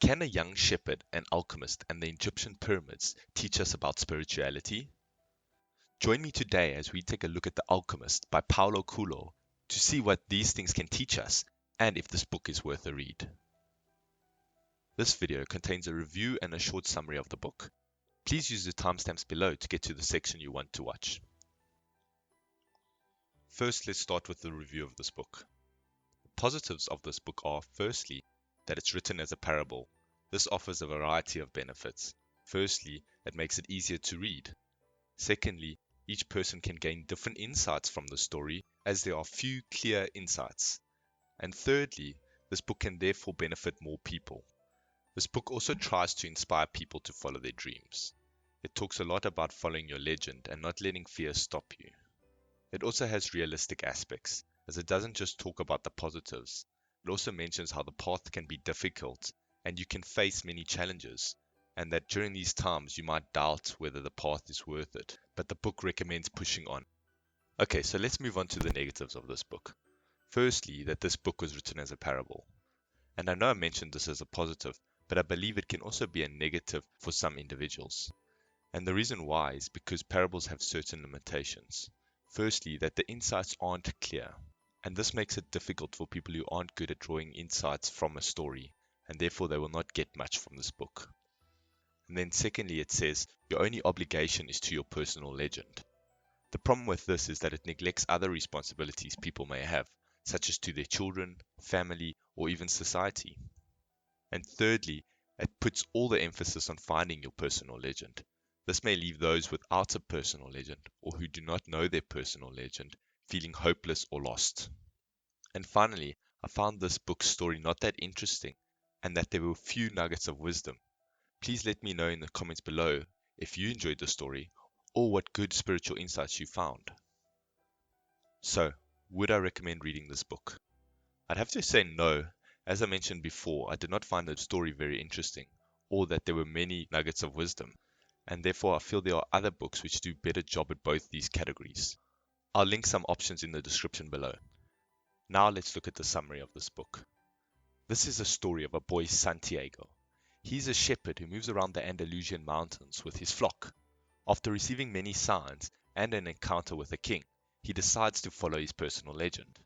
Can a young shepherd, an alchemist, and the Egyptian pyramids teach us about spirituality? Join me today as we take a look at The Alchemist by Paulo Coelho to see what these things can teach us and if this book is worth a read. This video contains a review and a short summary of the book. Please use the timestamps below to get to the section you want to watch. First, let's start with the review of this book. The positives of this book are, firstly, that it's written as a parable. This offers a variety of benefits. Firstly, it makes it easier to read. Secondly, each person can gain different insights from the story, as there are few clear insights. And thirdly, this book can therefore benefit more people. This book also tries to inspire people to follow their dreams. It talks a lot about following your legend and not letting fear stop you. It also has realistic aspects, as it doesn't just talk about the positives. It also mentions how the path can be difficult and you can face many challenges, and that during these times you might doubt whether the path is worth it, but the book recommends pushing on. Okay, so let's move on to the negatives of this book. Firstly, that this book was written as a parable. And I know I mentioned this as a positive, but I believe it can also be a negative for some individuals. And the reason why is because parables have certain limitations. Firstly, that the insights aren't clear, and this makes it difficult for people who aren't good at drawing insights from a story, and therefore they will not get much from this book. And then secondly, it says, your only obligation is to your personal legend. The problem with this is that it neglects other responsibilities people may have, such as to their children, family, or even society. And thirdly, it puts all the emphasis on finding your personal legend. This may leave those without a personal legend, or who do not know their personal legend, feeling hopeless or lost. And finally, I found this book's story not that interesting, and that there were few nuggets of wisdom. Please let me know in the comments below if you enjoyed the story, or what good spiritual insights you found. So, would I recommend reading this book? I'd have to say no. As I mentioned before, I did not find the story very interesting, or that there were many nuggets of wisdom, and therefore I feel there are other books which do a better job at both these categories. I'll link some options in the description below. Now let's look at the summary of this book. This is a story of a boy, Santiago. He's a shepherd who moves around the Andalusian mountains with his flock. After receiving many signs and an encounter with a king, he decides to follow his personal legend.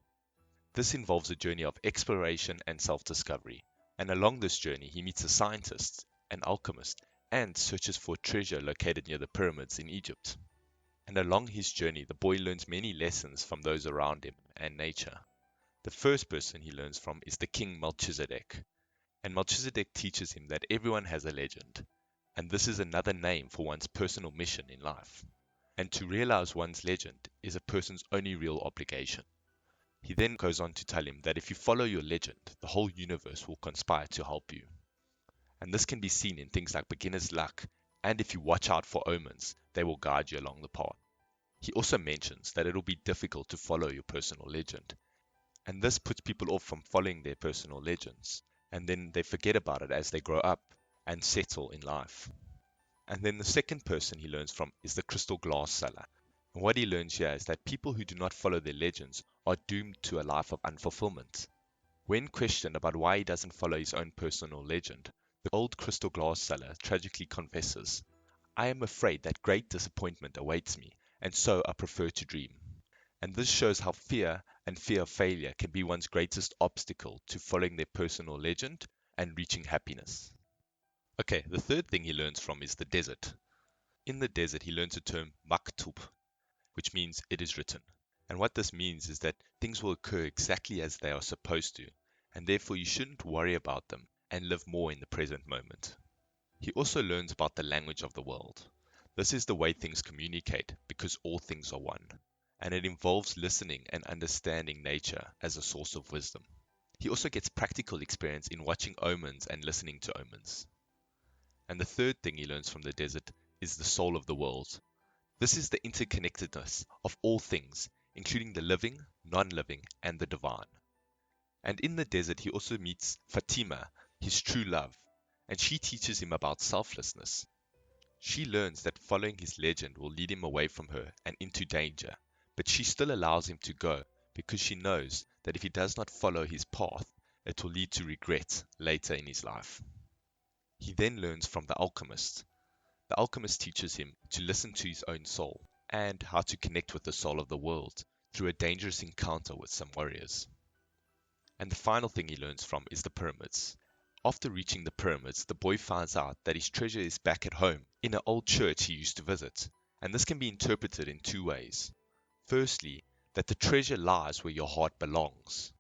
This involves a journey of exploration and self-discovery, and along this journey he meets a scientist, an alchemist, and searches for a treasure located near the pyramids in Egypt. And along his journey, the boy learns many lessons from those around him and nature. The first person he learns from is the king Melchizedek, and Melchizedek teaches him that everyone has a legend, and this is another name for one's personal mission in life. And to realize one's legend is a person's only real obligation. He then goes on to tell him that if you follow your legend, the whole universe will conspire to help you. And this can be seen in things like beginner's luck, and if you watch out for omens, they will guide you along the path. He also mentions that it will be difficult to follow your personal legend, and this puts people off from following their personal legends, and then they forget about it as they grow up and settle in life. And then the second person he learns from is the crystal glass seller. And what he learns here is that people who do not follow their legends are doomed to a life of unfulfillment. When questioned about why he doesn't follow his own personal legend, the old crystal glass seller tragically confesses, I am afraid that great disappointment awaits me, and so I prefer to dream. And this shows how fear and fear of failure can be one's greatest obstacle to following their personal legend and reaching happiness. Okay, the third thing he learns from is the desert. In the desert, he learns the term Maktub, which means it is written. And what this means is that things will occur exactly as they are supposed to, and therefore you shouldn't worry about them and live more in the present moment. He also learns about the language of the world. This is the way things communicate, because all things are one, and it involves listening and understanding nature as a source of wisdom. He also gets practical experience in watching omens and listening to omens. And the third thing he learns from the desert is the soul of the world. This is the interconnectedness of all things, including the living, non-living, and the divine. And in the desert, he also meets Fatima, his true love, and she teaches him about selflessness. She learns that following his legend will lead him away from her and into danger, but she still allows him to go because she knows that if he does not follow his path, it will lead to regret later in his life. He then learns from the Alchemist. The Alchemist teaches him to listen to his own soul and how to connect with the soul of the world through a dangerous encounter with some warriors. And the final thing he learns from is the pyramids. After reaching the pyramids, the boy finds out that his treasure is back at home in an old church he used to visit. And this can be interpreted in two ways. Firstly, that the treasure lies where your heart belongs.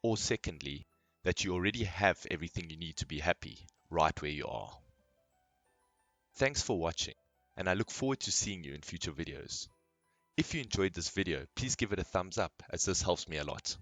Or secondly, that you already have everything you need to be happy right where you are. Thanks for watching, and I look forward to seeing you in future videos. If you enjoyed this video, please give it a thumbs up as this helps me a lot.